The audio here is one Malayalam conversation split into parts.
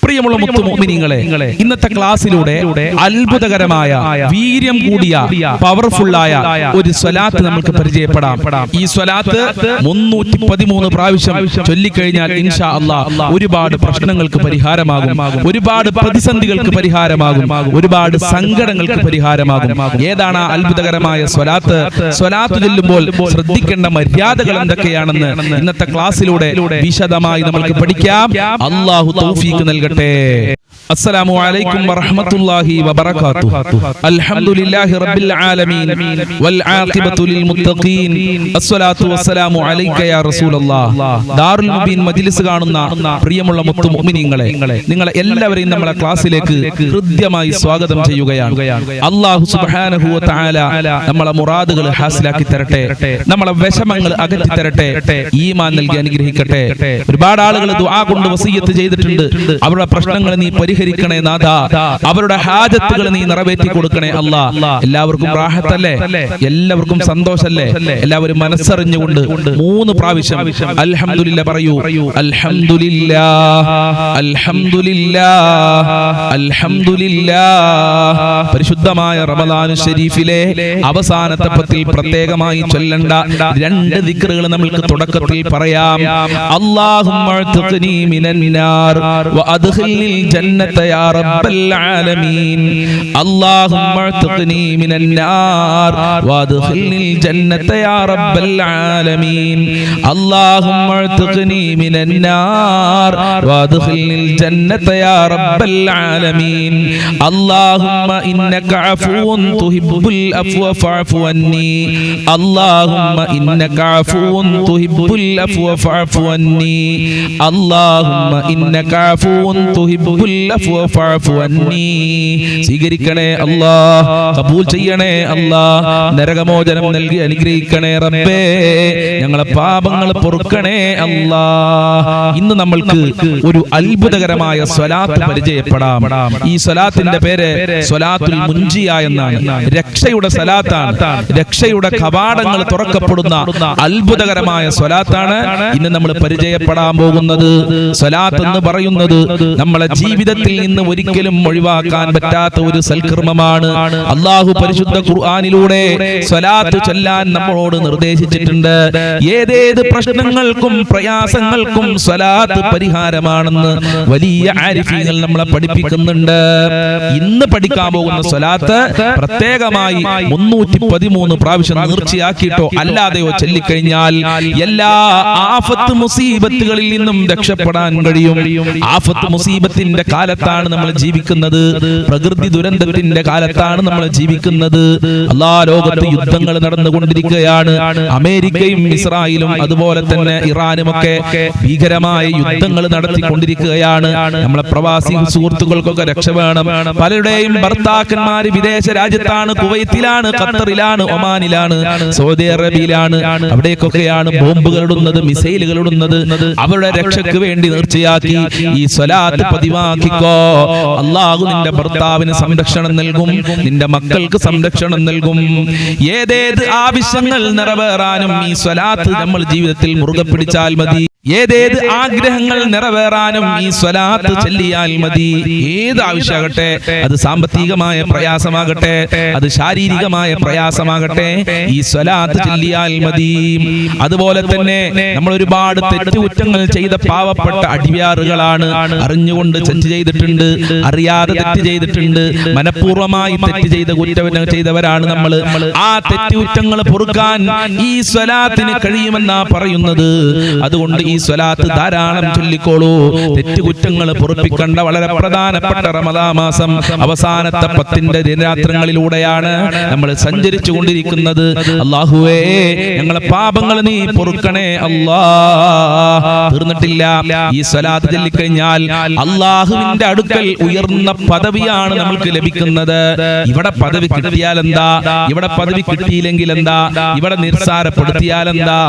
പ്രിയമുള്ള മുത്തുമോമിനീങ്ങളെ, ഇന്നത്തെ ക്ലാസ്സിലൂടെ അത്ഭുതകരമായ വീര്യം കൂടിയ പവർഫുള്ളായ ഒരു സ്വലാത്ത് നമുക്ക് പരിചയപ്പെടാം. ഈ സ്വലാത്ത് 313 പ്രാവശ്യം ചൊല്ലിക്കഴിഞ്ഞാൽ ഇൻഷാ അല്ലാഹ് ഒരുപാട് പ്രശ്നങ്ങൾക്ക് പരിഹാരമാകും, ഒരുപാട് പ്രതിസന്ധികൾക്ക് പരിഹാരമാകും, ഒരുപാട് സങ്കടങ്ങൾക്ക് പരിഹാരമാകും. ഏതാണ് ആ അത്ഭുതകരമായ സ്വലാത്ത്? സ്വലാത്ത് ചൊല്ലുമ്പോൾ ശ്രദ്ധിക്കേണ്ട മര്യാദകൾ എന്തൊക്കെയാണെന്ന് ഇന്നത്തെ ക്ലാസ്സിലൂടെ വിശദമായി നമുക്ക് പഠിക്കാം. അല്ലാഹു തൗഫീഖ് നൽകട്ടെ. അസ്സലാമു അലൈക്കും വറഹ്മത്തുള്ളാഹി വബറകാതുഹു. അൽഹംദുലില്ലാഹി റബ്ബിൽ ആലമീൻ വൽ ആഖിബത്തു ലിൽ മുത്തഖീൻ. അസ്സലാത്തു വസ്സലാമു അലൈക യാ റസൂലല്ലാഹ്. ദാറുൽ മുബീൻ മജ്ലിസ് കാണുന്ന പ്രിയമുള്ള മുത്തുമുഅ്മിനീങ്ങളെ, നിങ്ങളെ എല്ലാവരെയും നമ്മുടെ ക്ലാസ്സിലേക്ക് ഹൃദ്യമായി സ്വാഗതം ചെയ്യുകയാണ്. അല്ലാഹു സുബ്ഹാനഹു വ തആല നമ്മളെ മുറാദുകൾ ഹാസിലാക്കി തരട്ടെ, നമ്മളെ വിഷമങ്ങൾ അകറ്റി തരട്ടെ, ഈമാൻ നൽകി അനുഗ്രഹിക്കട്ടെ. ഒരുപാട് ആളുകൾ ദുആ കൊണ്ട് വസിയ്യത്ത് ചെയ്തിട്ടുണ്ട്. അവരുടെ പ്രശ്നങ്ങൾ നീ പരിഹരിക്കണേ നാഥ, അവരുടെ ഹാജത്തുകൾ നീ നിറവേറ്റി കൊടുക്കണേ അല്ലാ. എല്ലാവർക്കും റാഹത്തല്ലേ? എല്ലാവർക്കും സന്തോഷല്ലേ? എല്ലാവരും മനസ്സറിഞ്ഞുകൊണ്ട് 3 പ്രാവശ്യം അൽഹംദുലില്ലാ പറയൂ. അൽഹംദുലില്ലാ, അൽഹംദുലില്ലാ, അൽഹംദുലില്ലാ. പരിശുദ്ധമായ റമദാൻ ശരീഫിലെ അവസാനത്തെ പത്തിൽ പ്രത്യേകമായി ചൊല്ലേണ്ട 2 ദിക്റുകൾ നമുക്ക് തുടക്കത്തിൽ പറയാം. അല്ലാഹുമ്മ അഅ്തിഖ്നി മിനന്നാർ വഅദ്ഖിൽനിൽ ജന്നത യാ റബ്ബൽ ആലമീൻ. അല്ലാഹുമ്മ അഅ്തിഖ്നി മിനന്നാർ വഅദ്ഖിൽനിൽ ജന്നത യാ റബ്ബൽ ആലമീൻ. അല്ലാഹുമ്മ അഅ്തിഖ്നി മിനന്നാർ വഅദ്ഖിൽനിൽ ജന്നത യാ റബ്ബൽ ആലമീൻ. അല്ലാഹുമ്മ ഇന്നക അഫൂൻ തുഹിബ്ബുൽ അഫ്വ ഫഅഫു അന്നി. അല്ലാഹുമ്മ ഇന്നക അഫൂൻ തുഹിബ്ബുൽ അഫ്വ ഫഅഫു അന്നി. അല്ലാഹുമ്മ ഇന്നക അഫൂൻ തുഹിബ്ബുൽ അഫ്വ ഫഅഫു അന്നി. സ്വീകരിക്കണേ അല്ലാഹ്, കബൂൽ ചെയ്യണേ അല്ലാഹ്, നരകമോചനം നൽകി അനുഗ്രഹിക്കണേ റബ്ബേ, ഞങ്ങളെ പാപങ്ങൾ പൊറുക്കണേ അല്ലാഹ്. ഇന്ന് നമ്മൾക്ക് ഒരു അത്ഭുതകരമായ സ്വലാത്ത് പരിചയപ്പെടാം. ഈ സ്വലാത്തിന്റെ പേര് സ്വലാത്തുൽ മുൻജിയ എന്നാണ്. രക്ഷയുടെ സ്വലാത്താണ്. രക്ഷയുടെ കവാടങ്ങൾ തുറക്കപ്പെടുന്ന അത്ഭുതകരമായ സ്വലാത്താണ് ഇന്ന് നമ്മൾ പരിചയപ്പെടാൻ പോകുന്നത്. സ്വലാത്ത് എന്ന് പറയുന്നത് നമ്മളെ ജീവിതത്തിൽ നിന്ന് ഒരിക്കലും ഒഴിവാക്കാൻ പറ്റാത്ത ഒരു സൽക്കർമ്മമാണ്. അല്ലാഹു പരിശുദ്ധ ഖുർആനിലൂടെ സ്വലാത്ത് ചൊല്ലാൻ നമ്മളോട് നിർദ്ദേശിച്ചിട്ടുണ്ട്. ഏതേത് പ്രശ്നങ്ങൾക്കും പ്രയാസങ്ങൾക്കും സ്വലാത്ത് പരിഹാരമാണെന്ന് വലിയ ആരിഫീങ്ങൾ നമ്മളെ പഠിപ്പിക്കുന്നുണ്ട്. ഇന്ന് പഠിക്കാൻ പോകുന്ന സ്വലാത്ത് പ്രത്യേകമായി 313 പ്രാവശ്യം തീർച്ചയാക്കിയിട്ടോ അല്ലാതെയോ ചൊല്ലിക്കഴിഞ്ഞാൽ എല്ലാ ആഫത്ത് മുസീബത്തുകളിൽ നിന്നും രക്ഷപ്പെടാൻ കഴിയും. ആഫത്ത് മുസീബത്തിന്റെ കാലത്താണ് നമ്മൾ ജീവിക്കുന്നത്. പ്രകൃതി ദുരന്തത്തിന്റെ കാലത്താണ് നമ്മൾ ജീവിക്കുന്നത്. ലോകത്ത് യുദ്ധങ്ങൾ നടന്നുകൊണ്ടിരിക്കുകയാണ്. അമേരിക്കയും ഇസ്രായേലും അതുപോലെ തന്നെ ഇറാനും ഒക്കെ ഭീകരമായ യുദ്ധങ്ങൾ നടത്തിക്കൊണ്ടിരിക്കുകയാണ്. നമ്മളെ പ്രവാസി സുഹൃത്തുക്കൾക്കൊക്കെ രക്ഷ വേണം. പലരുടെയും ഭർത്താക്കന്മാര് വിദേശ രാജ്യത്താണ്, കുവൈത്തിലാണ്, ഖത്തറിലാണ്, ഒമാനിലാണ്, സൗദി അറേബ്യയിലാണ്. അവിടേക്കൊക്കെയാണ് ബോംബുകൾ ഇടുന്നത്, മിസൈലുകൾ ഇടുന്നത്. അവരുടെ രക്ഷയ്ക്ക് വേണ്ടി തീർച്ചയാക്കി ഈ സ്വലാത്ത് പതിവാക്കിക്കോ. അല്ലാഹു നിന്റെ ഭർത്താവിന് സംരക്ഷണം നൽകും, നിന്റെ മക്കൾക്ക് സംരക്ഷണം നൽകും. ഏതേത് ആവശ്യങ്ങൾ നിറവേറാനും ഈ സ്വലാത്ത് നമ്മൾ ജീവിതത്തിൽ മുറുകെ പിടിച്ചാൽ മതി. ഏതേത് ആഗ്രഹങ്ങൾ നിറവേറാനും ഈ സ്വലാത്ത് ചൊല്ലിയാൽ മതി. ഏത് ആവശ്യമാകട്ടെ, അത് സാമ്പത്തികമായ പ്രയാസമാകട്ടെ, അത് ശാരീരികമായ പ്രയാസമാകട്ടെ, ഈ സ്വലാത്ത് ചൊല്ലിയാൽ മതി. അതുപോലെ തന്നെ നമ്മൾ ഒരുപാട് തെറ്റുകുറ്റങ്ങൾ ചെയ്ത പാവപ്പെട്ട അടിയാറുകളാണ്. അറിഞ്ഞുകൊണ്ട് തെറ്റ് ചെയ്തിട്ടുണ്ട്, അറിയാതെ തെറ്റ് ചെയ്തിട്ടുണ്ട്, മനഃപൂർവ്വമായി തെറ്റ് ചെയ്തവരാണ് നമ്മൾ. ആ തെറ്റുകുറ്റങ്ങൾ പൊറുക്കാൻ ഈ സ്വലാത്തിന് കഴിയുമെന്നാ പറയുന്നത്. അതുകൊണ്ട് ഈ സ്വലാത്ത് ധാരാളം ചൊല്ലിക്കോളൂ. തെറ്റുകുറ്റങ്ങൾ പൊറുപ്പിക്കേണ്ട വളരെ പ്രധാനപ്പെട്ട റമദാൻ മാസം അവസാനത്തെ 10 ദിനരാത്രങ്ങളിലൂടെയാണ് നമ്മൾ സഞ്ചരിച്ചു കൊണ്ടിരിക്കുന്നത്. അല്ലാഹുവേ, ഞങ്ങളെ പാപങ്ങൾ നീ പൊറുക്കണേ അല്ലാഹ്. തീർന്നിട്ടില്ല. ഈ സ്വലാത്ത് ചൊല്ലിക്കഴിഞ്ഞാൽ അല്ലാഹുവിന്റെ അടുക്കൽ ഉയർന്ന പദവിയാണ് നമ്മൾക്ക് ലഭിക്കുന്നത്. ഇവിടെ പദവി കിട്ടിയാൽ എന്താ, ഇവിടെ പദവി കിട്ടിയില്ലെങ്കിൽ എന്താ, ഇവിടെ നിസ്സാരപ്പെടുത്തിയാൽ എന്താ,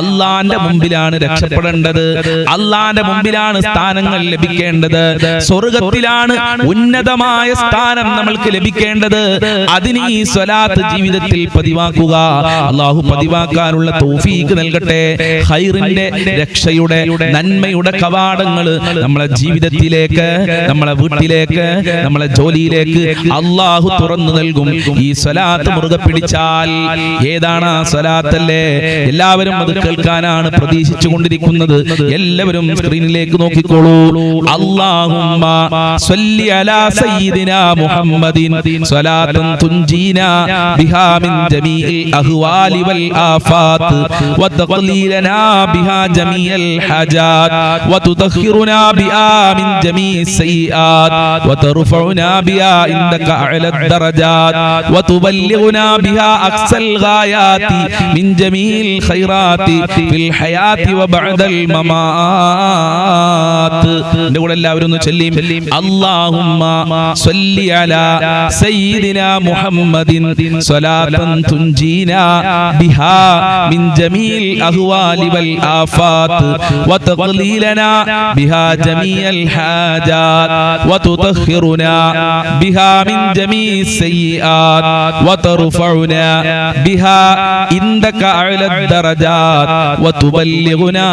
അല്ലാഹുവിന്റെ മുമ്പിലാണ് രക്ഷപ്പെടേണ്ടത്. രക്ഷപ്പെടേണ്ടത്, അള്ളാന്റെ മുമ്പിലാണ് സ്ഥാനങ്ങൾ ലഭിക്കേണ്ടത്, സ്വർഗത്തിലാണ് ഉന്നതമായ സ്ഥാനം നമ്മൾക്ക് ലഭിക്കേണ്ടത്. അതിന് ഈ സ്വലാത്ത് ജീവിതത്തിൽ പതിവാക്കുക. അള്ളാഹു പതിവാക്കാനുള്ള തൗഫീഖ് നൽകട്ടെ. ഖൈറിന്റെ, രക്ഷയുടെ, നന്മയുടെ കവാടങ്ങൾ നമ്മളെ ജീവിതത്തിലേക്ക്, നമ്മളെ വീട്ടിലേക്ക്, നമ്മളെ ജോലിയിലേക്ക് അള്ളാഹു തുറന്നു നൽകും. ഈ സ്വലാത്ത് മുറുകെ പിടിച്ചാൽ. ഏതാണ് ആ സ്വലാത്തല്ലേ? എല്ലാവരും അത് കേൾക്കാനാണ് പ്രതീക്ഷിച്ചു കൊണ്ടിരിക്കുന്നത്. എല്ലാവരും സ്ക്രീനിലേക്ക് നോക്കിക്കോളൂ. അല്ലാഹുമ്മ സ്വല്ലി അലാ സയ്യിദിനാ മുഹമ്മദിൻ സ്വലാത്തൻ തുൻജീനാ ബിഹാ മിൻ ജമീഇൽ അഹ്വാലി വൽ ആഫാത്ത് വതഖ്ലീലനാ ബിഹാ ജമീഅൽ ഹജാത് വതുദഖിറുനാ ബിഹാ മിൻ ജമീഇസ് സയ്യിആത് വതർഫഉനാ ബിഹാ ഇൻദക അഅലad ദറജാത് വതുബല്ലിഗുനാ ബിഹാ അക്സൽ ഗായാതി മിൻ ജമീഇൽ ഖൈറാത്തി ഫിൽ ഹയാതി വബഅദൽ മമാത്. എൻ്റെ കൂടെ എല്ലാവരും ഒന്ന് ചൊല്ലിയും അല്ലാഹുമ്മ സ്വല്ലി അലാ സയ്യിദിനാ മുഹമ്മദിൻ സ്വലാത്തൻ തുൻജീനാ ബിഹാ മിൻ ജമീഇൽ അഹ്വാലി വൽ ആഫാത്ത് വതഖ്ലീലനാ ബിഹാ ജമീഅൽ ഹാജാത് വതുതഖിറുനാ ബിഹാ മിൻ ജമീഇസ് സയ്യിആത് വതർഫഉനാ ബിഹാ ഇൻദക അഅലad ദറജാത് വതുബല്ലിഗുനാ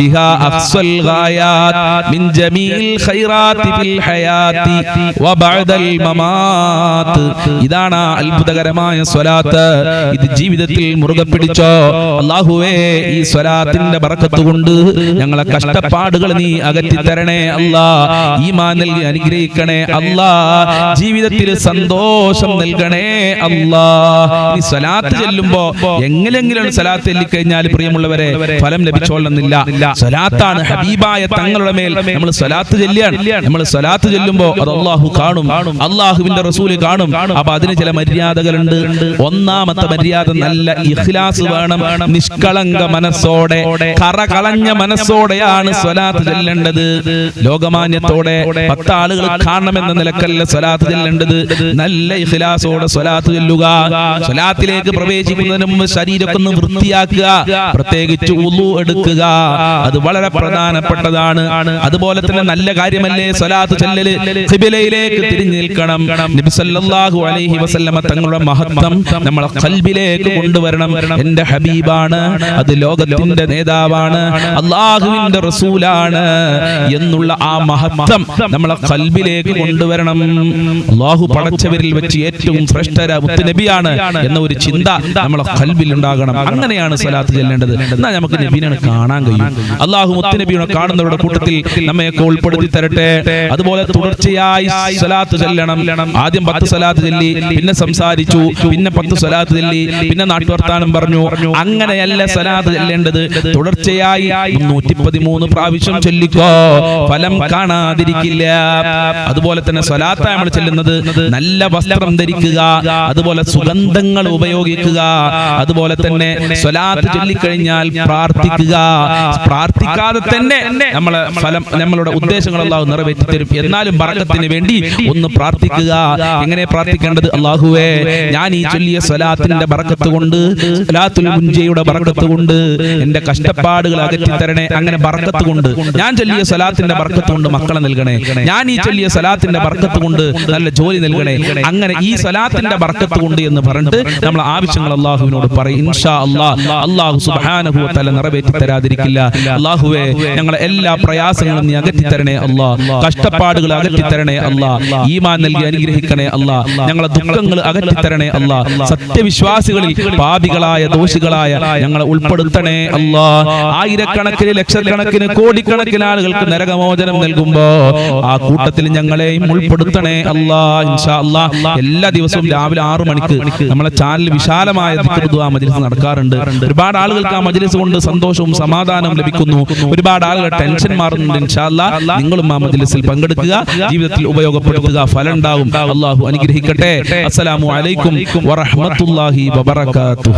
ബിഹാ അഖ്സൽ ഗായാത് മിൻ ജമീഇൽ ഖൈറാത്തി ഫിൽ ഹയാതി വബഅദൽ മമാത്. ഇതാണ് അത്ഭുതകരമായ സ്വലാത്ത്. ഇത് ജീവിതത്തിൽ മുറുകെ പിടിച്ചോ. അല്ലാഹുവേ, ഈ സ്വലാത്തിന്റെ ബറക്കത്ത് കൊണ്ട് ഞങ്ങളെ കഷ്ടപ്പാടുകൾ നീ അകറ്റി തരണേ അല്ലാ. ഈമാൻ നൽകി അനുഗ്രഹിക്കണേ അല്ലാ. ജീവിതത്തിൽ സന്തോഷം നൽകണേ അല്ലാ. ഈ സ്വലാത്ത് ചെല്ലുമ്പോ എങ്ങനെങ്കിലും സ്വലാത്ത് ചൊല്ലിക്കഴിഞ്ഞാൽ പ്രിയമുള്ളവരെ ഫലം ലഭിച്ചോളുന്നില്ല. സ്വലാത്താണ് ഹബീബായ തങ്ങളുടെ മേൽ നമ്മൾ സ്വലാത്ത് ചൊല്ലിയാണ്. നമ്മൾ സ്വലാത്ത് ചൊല്ലുമ്പോ അത് അല്ലാഹു കാണും, അല്ലാഹുവിന്റെ റസൂല് കാണും. അപ്പൊ അതിന് ചില മര്യാദകളുണ്ട്. ഒന്നാമത്തെ മര്യാദ നല്ല ഇഖ്ലാസ് വേണം. നിഷ്കളങ്ക മനസ്സോടെ, കറകളഞ്ഞ മനസ്സോടെയാണ് സ്വലാത്ത് ചൊല്ലേണ്ടത്. ലോകമാന്യത്തോടെ 10 ആളുകൾ കാണണമെന്ന നിലക്കല്ല സ്വലാത്ത് ചൊല്ലേണ്ടത്. നല്ല ഇഖ്ലാസോടെ സ്വലാത്ത് ചൊല്ലുക. സ്വലാത്തിലേക്ക് പ്രവേശിക്കുന്നതിന് മുമ്പ് ശരീരമൊക്കെ ഒന്ന് വൃത്തിയാക്കുക, പ്രത്യേകിച്ച് വുളു എടുക്കുക. അത് വളരെ പ്രധാനപ്പെട്ടതാണ്. അതുപോലെ തന്നെ നല്ല കാര്യമല്ലേ സ്വലാത്ത് ചൊല്ലല്. ഖിബലയിലേക്ക് തിരിഞ്ഞു നിൽക്കണം. നബി സല്ലല്ലാഹു അലൈഹി വസല്ലമ തങ്ങളുടെ മഹത്വം നമ്മളെ ഖൽബിലേക്ക് കൊണ്ടുവരണം. എന്റെ ഹബീബാണ്, അത് ലോകത്തിന്റെ നേതാവാണ്, അല്ലാഹുവിന്റെ റസൂലാണ് എന്നുള്ള ആ മഹത്വം നമ്മളെ ഖൽബിലേക്ക് കൊണ്ടുവരണം. അല്ലാഹു പടച്ചവരിൽ വെച്ച് ഏറ്റവും ശ്രേഷ്ഠ നബിയാണ് എന്ന ഒരു ചിന്ത നമ്മളെ ഖൽബിൽ ഉണ്ടാകണം. അങ്ങനെയാണ് സ്വലാത്ത് ചൊല്ലേണ്ടത്. എന്നാൽ നമുക്ക് നബിനെ കാണാൻ കഴിയും. അല്ലാഹു മുത്തുനബിയെ കാണുന്നവരുടെ കൂട്ടത്തിൽ നമ്മയൊക്കെ ഉൾപ്പെടുത്തി തരട്ടെ. അതുപോലെ തുടർച്ചയായി സ്വലാത്ത് ചൊല്ലണം. ആദ്യം 10 സ്വലാത്ത് ചൊല്ലി, പിന്നെ സംസാരിച്ചു, പിന്നെ 10 സ്വലാത്ത് ചൊല്ലി, പിന്നെ നാട്ടുവർത്താനം പറഞ്ഞു. അങ്ങനെയല്ല സ്വലാത്ത് ചൊല്ലേണ്ടത്. തുടർച്ചയായി 313 പ്രാവശ്യം ചൊല്ലിക്കോ, ഫലം കാണാതിരിക്കില്ല. അതുപോലെ തന്നെ സ്വലാത്ത് നമ്മൾ ചെല്ലുന്നത് നല്ല വസ്ത്രം ധരിക്കുക, അതുപോലെ സുഗന്ധങ്ങൾ ഉപയോഗിക്കുക. അതുപോലെ തന്നെ സ്വലാത്ത് ചൊല്ലിക്കഴിഞ്ഞാൽ പ്രാർത്ഥിക്കുക. പ്രാർത്ഥിക്കാതെ തന്നെ നമ്മളെ ഫലം, നമ്മളുടെ ഉദ്ദേശങ്ങൾ അല്ലാഹു നിറവേറ്റി തരും. എന്നാലും ബറക്കത്തിന് വേണ്ടി ഒന്ന് പ്രാർത്ഥിക്കുക. എങ്ങനെ പ്രാർത്ഥിക്കേണ്ടത്? അല്ലാഹുവേ, ഞാൻ ഈ ചൊല്ലിയ സ്വലാത്തിന്റെ ബറക്കത്ത് കൊണ്ട്, സ്വലാത്തുൽ മുൻജിയുടെ ബറക്കത്ത് കൊണ്ട് എന്റെ കഷ്ടപ്പാടുകൾ അകറ്റി തരണേ. അങ്ങനെ ബറക്കത്ത് കൊണ്ട്, ഞാൻ ചൊല്ലിയ സ്വലാത്തിന്റെ ബറക്കത്ത് കൊണ്ട് മക്കളെ നൽകണേ. ഞാൻ ഈ ചൊല്ലിയ സ്വലാത്തിന്റെ ബറക്കത്ത് കൊണ്ട് നല്ല ജോലി നൽകണേ. അങ്ങനെ ഈ സ്വലാത്തിന്റെ ബറക്കത്ത് കൊണ്ട് എന്ന് പറഞ്ഞിട്ട് നമ്മൾ ആവശ്യങ്ങൾ അല്ലാഹുവിനോട് പറയും. ഇൻഷാ അല്ലാഹ് അല്ലാഹു സുബ്ഹാനഹു വ തആല നിറവേറ്റി തരാതിരിക്കില്ല. അല്ലാഹുവേ, ഞങ്ങളെ എല്ലാ പ്രയാസങ്ങളും നീ അകറ്റി തരണേ അല്ലാ. കഷ്ടപ്പാടുകൾ അകറ്റി തരണേ അല്ലാ. ഈമാൻ നൽകി അനുഗ്രഹിക്കണേ അല്ലാ. ഞങ്ങളെ ദുഃഖങ്ങൾ അകറ്റി തരണേ അല്ലാ. സത്യവിശ്വാസികളിൽ പാപികളായ, ദോഷികളായ ഞങ്ങളെ ഉൾപ്പെടുത്തണേ അല്ലാ. ആയിരക്കണക്കിന്, ലക്ഷക്കണക്കിന്, കോടിക്കണക്കിന് ആളുകൾക്ക് നരകമോചനം നൽകുമ്പോ ആ കൂട്ടത്തിൽ ഞങ്ങളെയും ഉൾപ്പെടുത്തണേ അല്ലാ. ഇൻഷാ അല്ലാഹ് എല്ലാ ദിവസവും രാവിലെ 6 മണിക്ക് നമ്മളെ ചാനൽ വിശാലമായ ദിക്ർ ദുആ മജ്ലിസ് നടക്കാറുണ്ട്. ഒരുപാട് ആളുകൾക്ക് ആ മജ്ലിസ് കൊണ്ട് സന്തോഷവും സമാധാനവും ലഭിക്കുന്നു. ഒരുപാട് ആളുകൾ ടെൻഷൻ മാറുന്നുണ്ട്. ഇൻഷാ അല്ലാഹ് നിങ്ങളും ആ മജ്ലിസിൽ പങ്കെടുക്കുക, ജീവിതത്തിൽ ഉപയോഗപ്പെടുത്തുക, ഫലം ഉണ്ടാവും. അല്ലാഹു അനുഗ്രഹിക്കട്ടെ. അസ്സലാമു അലൈക്കും വറഹ്മത്തുള്ളാഹി വബറകാതുഹു.